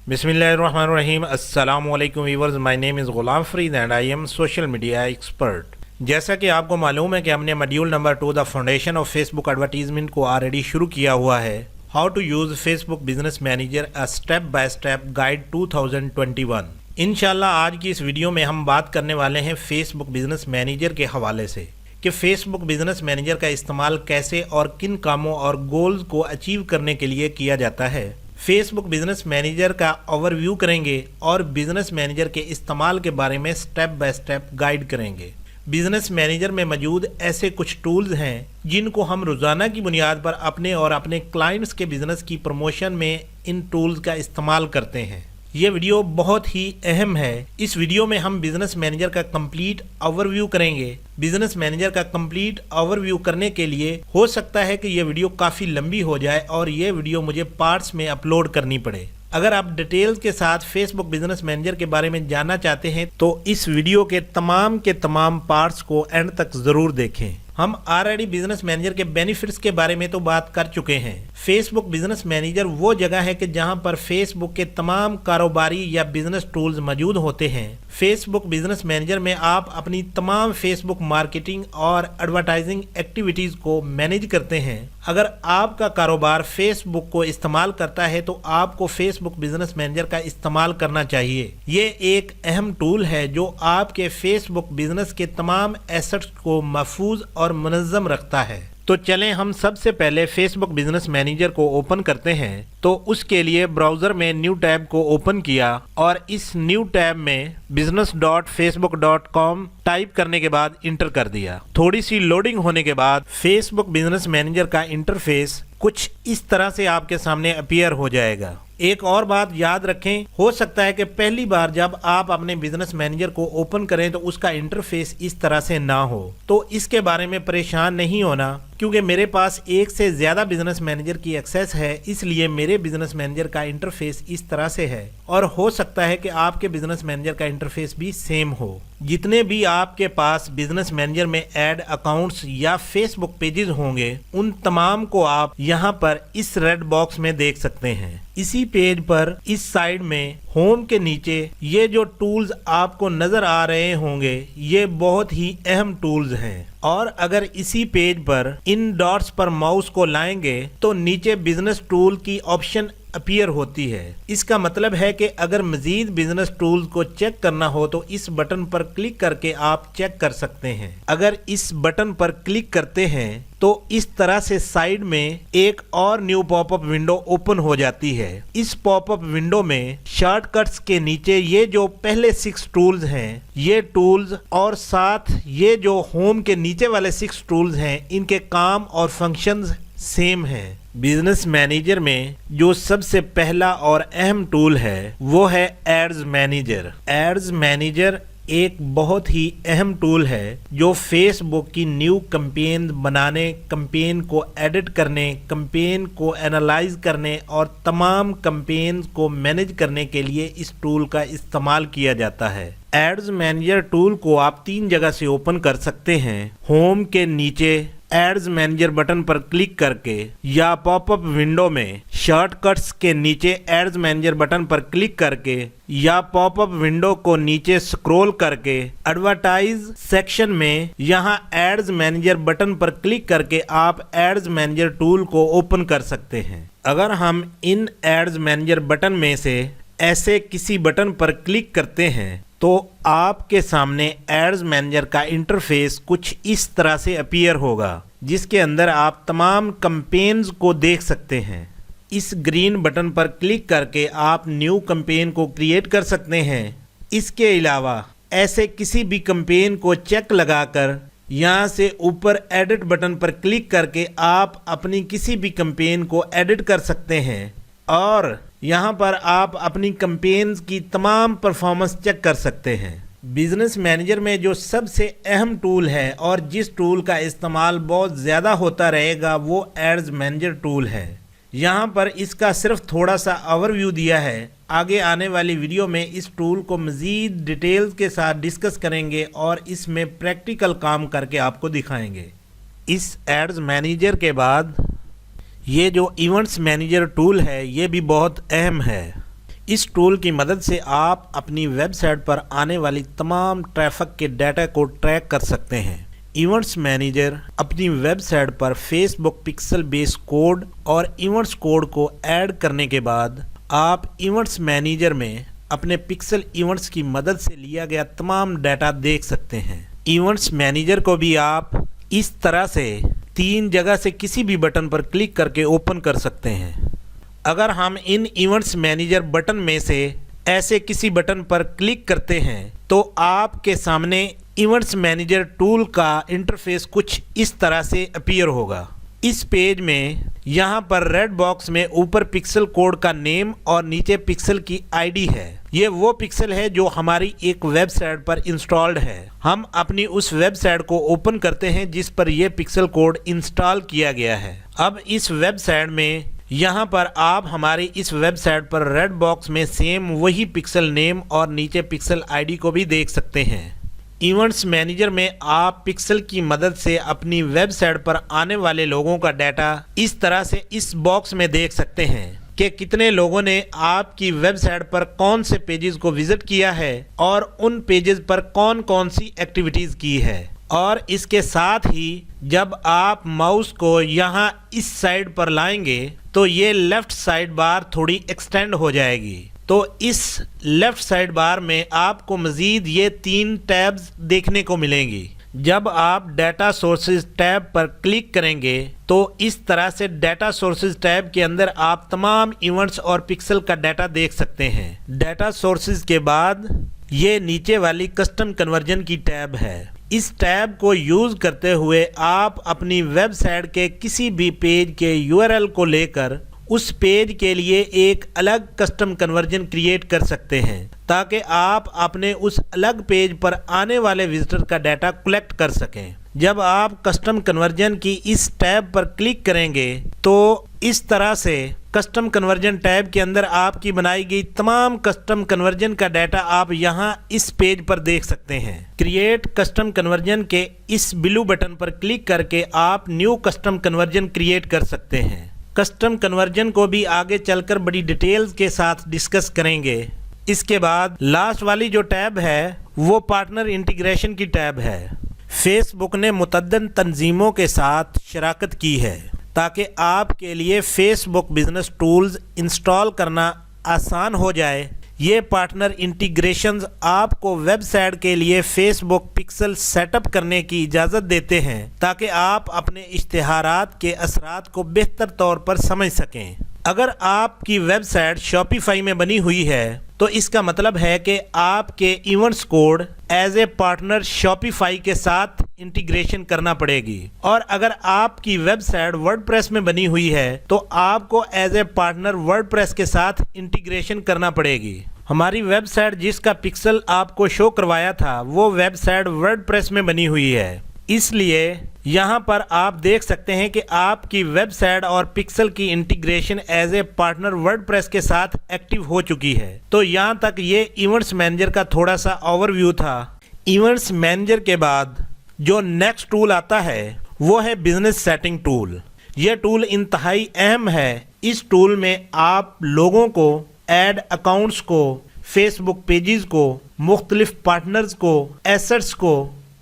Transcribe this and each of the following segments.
बिस्मिल्लाहिर्रहमानिर्रहीम। अस्सलामु अलैकुम viewers, my name is Ghulam Farid and I am social media expert. जैसा कि आपको मालूम है कि हमने module number 2 the foundation of Facebook advertisement को ऑलरेडी शुरू किया हुआ है। How to use Facebook business manager a step by step guide 2021। इंशाल्लाह आज की इस वीडियो में हम बात करने वाले हैं फेसबुक बिजनेस मैनेजर के हवाले से कि फेसबुक बिजनेस मैनेजर का इस्तेमाल कैसे और किन कामों और गोल्स को अचीव करने के लिए किया जाता है। फेसबुक बिजनेस मैनेजर का ओवरव्यू करेंगे और बिजनेस मैनेजर के इस्तेमाल के बारे में स्टेप बाय स्टेप गाइड करेंगे। बिजनेस मैनेजर में मौजूद ऐसे कुछ टूल्स हैं जिनको हम रोज़ाना की बुनियाद पर अपने और अपने क्लाइंट्स के बिजनेस की प्रमोशन में इन टूल्स का इस्तेमाल करते हैं। ये वीडियो बहुत ही अहम है। इस वीडियो में हम बिजनेस मैनेजर का कंप्लीट ओवरव्यू करेंगे। बिजनेस मैनेजर का कंप्लीट ओवरव्यू करने के लिए हो सकता है कि ये वीडियो काफ़ी लंबी हो जाए और ये वीडियो मुझे पार्ट्स में अपलोड करनी पड़े। अगर आप डिटेल्स के साथ फेसबुक बिजनेस मैनेजर के बारे में जानना चाहते हैं तो इस वीडियो के तमाम पार्ट्स को एंड तक ज़रूर देखें। हम ऑलरेडी बिजनेस मैनेजर के बेनिफिट्स के बारे में तो बात कर चुके हैं। फेसबुक बिजनेस मैनेजर वो जगह है कि जहां पर फेसबुक के तमाम कारोबारी या बिजनेस टूल्स मौजूद होते हैं। फेसबुक बिजनेस मैनेजर में आप अपनी तमाम फेसबुक मार्केटिंग और एडवर्टाइजिंग एक्टिविटीज़ को मैनेज करते हैं। अगर आपका कारोबार फेसबुक को इस्तेमाल करता है तो आपको फेसबुक बिजनेस मैनेजर का इस्तेमाल करना चाहिए। ये एक अहम टूल है जो आपके फेसबुक बिजनेस के तमाम एसेट्स को महफूज और मुनज़्ज़म रखता है। तो चलें हम सबसे पहले फेसबुक बिजनेस मैनेजर को ओपन करते हैं। तो उसके लिए ब्राउज़र में न्यू टैब को ओपन किया और इस न्यू टैब में business.facebook.com टाइप करने के बाद इंटर कर दिया। थोड़ी सी लोडिंग होने के बाद फेसबुक बिजनेस मैनेजर का इंटरफेस कुछ इस तरह से आपके सामने अपीयर हो जाएगा। एक और बात याद रखें, हो सकता है कि पहली बार जब आप अपने बिजनेस मैनेजर को ओपन करें तो उसका इंटरफेस इस तरह से ना हो। तो इसके बारे में परेशान नहीं होना, क्योंकि मेरे पास एक से ज़्यादा बिजनेस मैनेजर की एक्सेस है, इसलिए मेरे बिजनेस मैनेजर का इंटरफेस इस तरह से है और हो सकता है कि आपके बिजनेस मैनेजर का इंटरफेस भी सेम हो। जितने भी आपके पास बिजनेस मैनेजर में ऐड अकाउंट्स या फेसबुक पेजेस होंगे उन तमाम को आप यहाँ पर इस रेड बॉक्स में देख सकते हैं। इसी पेज पर इस साइड में होम के नीचे ये जो टूल्स आपको नजर आ रहे होंगे ये बहुत ही अहम टूल्स हैं और अगर इसी पेज पर इन डॉट्स पर माउस को लाएंगे तो नीचे बिजनेस टूल की ऑप्शन अपीयर होती है। इसका मतलब है कि अगर मजीद बिजनेस टूल्स को चेक करना हो तो इस बटन पर क्लिक करके आप चेक कर सकते हैं। अगर इस बटन पर क्लिक करते हैं तो इस तरह से साइड में एक और न्यू पॉपअप विंडो ओपन हो जाती है। इस पॉपअप विंडो में शॉर्टकट्स के नीचे ये जो पहले 6 टूल्स हैं ये टूल्स और साथ ये जो होम के नीचे वाले 6 टूल्स हैं इनके काम और फंक्शंस सेम हैं। बिजनेस मैनेजर में जो सबसे पहला और अहम टूल है वो है एड्स मैनेजर। एड्स मैनेजर एक बहुत ही अहम टूल है जो फेसबुक की न्यू कैंपेन बनाने, कैंपेन को एडिट करने, कैंपेन को एनालाइज करने और तमाम कैंपेन को मैनेज करने के लिए इस टूल का इस्तेमाल किया जाता है। एड्स मैनेजर टूल को आप 3 जगह से ओपन कर सकते हैं। होम के नीचे एड्स मैनेजर बटन पर क्लिक करके या पॉपअप विंडो में शॉर्टकट्स के नीचे एड्स मैनेजर बटन पर क्लिक करके या पॉपअप विंडो को नीचे स्क्रॉल करके एडवर्टाइज सेक्शन में यहां एड्स मैनेजर बटन पर क्लिक करके आप एड्स मैनेजर टूल को ओपन कर सकते हैं। अगर हम इन एड्स मैनेजर बटन में से ऐसे किसी बटन पर क्लिक करते हैं तो आपके सामने एड्स मैनेजर का इंटरफेस कुछ इस तरह से अपीयर होगा जिसके अंदर आप तमाम कैंपेन्स को देख सकते हैं। इस ग्रीन बटन पर क्लिक करके आप न्यू कैंपेन को क्रिएट कर सकते हैं। इसके अलावा ऐसे किसी भी कैंपेन को चेक लगाकर यहाँ से ऊपर एडिट बटन पर क्लिक करके आप अपनी किसी भी कैंपेन को एडिट कर सकते हैं और यहाँ पर आप अपनी कैंपेन्स की तमाम परफॉर्मेंस चेक कर सकते हैं। बिजनेस मैनेजर में जो सबसे अहम टूल है और जिस टूल का इस्तेमाल बहुत ज़्यादा होता रहेगा वो एड्स मैनेजर टूल है। यहाँ पर इसका सिर्फ थोड़ा सा ओवरव्यू दिया है। आगे आने वाली वीडियो में इस टूल को मज़ीद डिटेल्स के साथ डिस्कस करेंगे और इसमें प्रैक्टिकल काम करके आपको दिखाएंगे। इस एड्स मैनेजर के बाद ये जो इवेंट्स मैनेजर टूल है ये भी बहुत अहम है। اس ٹول کی مدد سے آپ اپنی ویب سائٹ پر آنے والی تمام ٹریفک کے ڈیٹا کو ٹریک کر سکتے ہیں۔ ایونٹس مینیجر اپنی ویب سائٹ پر فیس بک پکسل بیس کوڈ اور ایونٹس کوڈ کو ایڈ کرنے کے بعد آپ ایونٹس مینیجر میں اپنے پکسل ایونٹس کی مدد سے لیا گیا تمام ڈیٹا دیکھ سکتے ہیں۔ ایونٹس مینیجر کو بھی آپ اس طرح سے 3 جگہ سے کسی بھی بٹن پر کلک کر کے اوپن کر سکتے ہیں۔ اگر ہم ان ایونٹس مینیجر بٹن میں سے ایسے کسی بٹن پر کلک کرتے ہیں تو آپ کے سامنے ایونٹس مینیجر ٹول کا انٹرفیس کچھ اس طرح سے اپیئر ہوگا۔ اس پیج میں یہاں پر ریڈ باکس میں اوپر پکسل کوڈ کا نیم اور نیچے پکسل کی آئی ڈی ہے۔ یہ وہ پکسل ہے جو ہماری ایک ویب سائٹ پر انسٹالڈ ہے۔ ہم اپنی اس ویب سائٹ کو اوپن کرتے ہیں جس پر یہ پکسل کوڈ انسٹال کیا گیا ہے۔ اب اس ویب سائٹ میں یہاں پر آپ ہماری اس ویب سائٹ پر ریڈ باکس میں سیم وہی پکسل نیم اور نیچے پکسل آئی ڈی کو بھی دیکھ سکتے ہیں۔ ایونٹس مینیجر میں آپ پکسل کی مدد سے اپنی ویب سائٹ پر آنے والے لوگوں کا ڈیٹا اس طرح سے اس باکس میں دیکھ سکتے ہیں کہ کتنے لوگوں نے آپ کی ویب سائٹ پر کون سے پیجز کو وزٹ کیا ہے اور ان پیجز پر کون کون سی ایکٹیویٹیز کی ہے۔ اور اس کے ساتھ ہی جب آپ ماؤس کو یہاں اس سائڈ پر لائیں گے تو یہ لیفٹ سائڈ بار تھوڑی ایکسٹینڈ ہو جائے گی، تو اس لیفٹ سائڈ بار میں آپ کو مزید یہ 3 ٹیبز دیکھنے کو ملیں گی۔ جب آپ ڈیٹا سورسز ٹیب پر کلک کریں گے تو اس طرح سے ڈیٹا سورسز ٹیب کے اندر آپ تمام ایونٹس اور پکسل کا ڈیٹا دیکھ سکتے ہیں۔ ڈیٹا سورسز کے بعد یہ نیچے والی کسٹم کنورژن کی ٹیب ہے۔ اس ٹیب کو یوز کرتے ہوئے آپ اپنی ویب سائٹ کے کسی بھی پیج کے URL کو لے کر اس پیج کے لیے ایک الگ کسٹم کنورژن کریٹ کر سکتے ہیں تاکہ آپ اپنے اس الگ پیج پر آنے والے وزٹر کا ڈیٹا کلیکٹ کر سکیں۔ جب آپ کسٹم کنورژن کی اس ٹیب پر کلک کریں گے تو اس طرح سے کسٹم کنورژن ٹیب کے اندر آپ کی بنائی گئی تمام کسٹم کنورژن کا ڈیٹا آپ یہاں اس پیج پر دیکھ سکتے ہیں۔ کریٹ کسٹم کنورژن کے اس بلو بٹن پر کلک کر کے آپ نیو کسٹم کنورژن کریٹ کر سکتے ہیں۔ کسٹم کنورژن کو بھی آگے چل کر بڑی ڈیٹیلز کے ساتھ ڈسکس کریں گے۔ اس کے بعد لاسٹ والی جو ٹیب ہے وہ پارٹنر انٹیگریشن کی ٹیب ہے۔ فیس بک نے متعدد تنظیموں کے ساتھ شراکت کی ہے تاکہ آپ کے لیے فیس بک بزنس ٹولز انسٹال کرنا آسان ہو جائے۔ یہ پارٹنر انٹیگریشنز آپ کو ویب سائٹ کے لیے فیس بک پکسل سیٹ اپ کرنے کی اجازت دیتے ہیں تاکہ آپ اپنے اشتہارات کے اثرات کو بہتر طور پر سمجھ سکیں۔ اگر آپ کی ویب سائٹ شاپیفائی میں بنی ہوئی ہے تو اس کا مطلب ہے کہ آپ کے events code as a partner Shopify کے ساتھ انٹیگریشن کرنا پڑے گی، اور اگر آپ کی ویب سائٹ ورڈ پریس میں بنی ہوئی ہے تو آپ کو as a partner word press کے ساتھ انٹیگریشن کرنا پڑے گی۔ ہماری ویب سائٹ جس کا پکسل آپ کو شو کروایا تھا وہ ویب سائٹ ورڈ پریس میں بنی ہوئی ہے، اس لیے یہاں پر آپ دیکھ سکتے ہیں کہ آپ کی ویب سائٹ اور پکسل کی integration as a partner word press کے ساتھ ایکٹیو ہو چکی ہے۔ تو یہاں تک یہ ایونٹس مینیجر کا تھوڑا سا اوور ویو تھا۔ ایونٹس مینیجر کے بعد جو نیکسٹ ٹول آتا ہے وہ ہے بزنس سیٹنگ ٹول۔ یہ ٹول انتہائی اہم ہے۔ اس ٹول میں آپ لوگوں کو، ایڈ اکاؤنٹس کو، فیس بک پیجز کو، مختلف پارٹنرز کو، ایسٹس کو،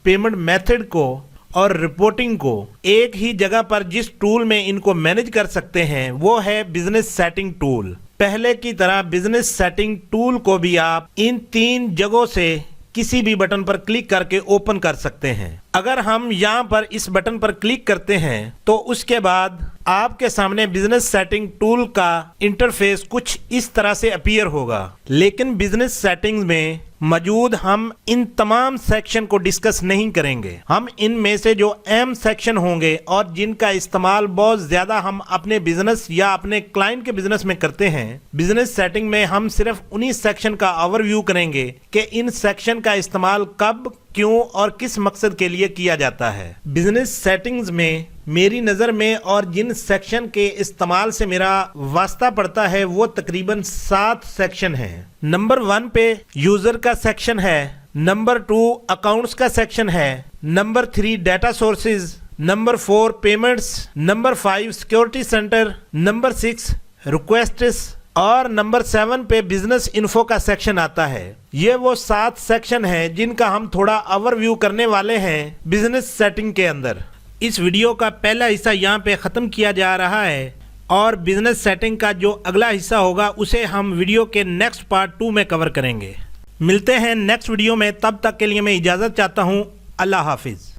پیمنٹ میتھڈ کو اور رپورٹنگ کو ایک ہی جگہ پر جس ٹول میں ان کو مینیج کر سکتے ہیں وہ ہے بزنس سیٹنگ ٹول۔ پہلے کی طرح بزنس سیٹنگ ٹول کو بھی آپ ان 3 جگہوں سے کسی بھی بٹن پر کلک کر کے اوپن کر سکتے ہیں۔ اگر ہم یہاں پر اس بٹن پر کلک کرتے ہیں تو اس کے بعد آپ کے سامنے بزنس سیٹنگ ٹول کا انٹرفیس کچھ اس طرح سے اپیئر ہوگا، لیکن بزنس سیٹنگز میں موجود ہم ان تمام سیکشن کو ڈسکس نہیں کریں گے۔ ہم ان میں سے جو اہم سیکشن ہوں گے اور جن کا استعمال بہت زیادہ ہم اپنے بزنس یا اپنے کلائنٹ کے بزنس میں کرتے ہیں، بزنس سیٹنگ میں ہم صرف انہی سیکشن کا اوور ویو کریں گے کہ ان سیکشن کا استعمال کب، کیوں اور کس مقصد کے لیے کیا جاتا ہے۔ بزنس سیٹنگز میں میری نظر میں اور جن سیکشن کے استعمال سے میرا واسطہ پڑتا ہے وہ تقریباً 7 سیکشن ہیں۔ نمبر 1 پہ یوزر کا سیکشن ہے، نمبر 2 اکاؤنٹس کا سیکشن ہے، number 3 data sources, number 4 payments, number 5 security centre, number 6 ریکویسٹس، اور نمبر 7 پہ بزنس انفو کا سیکشن آتا ہے. یہ وہ 7 سیکشن ہیں جن کا ہم تھوڑا اوور ویو کرنے والے ہیں بزنس سیٹنگ کے اندر. اس ویڈیو کا پہلا حصہ یہاں پہ ختم کیا جا رہا ہے اور بزنس سیٹنگ کا جو اگلا حصہ ہوگا اسے ہم ویڈیو کے نیکسٹ پارٹ 2 میں کور کریں گے. ملتے ہیں نیکسٹ ویڈیو میں، تب تک کے لیے میں اجازت چاہتا ہوں. اللہ حافظ.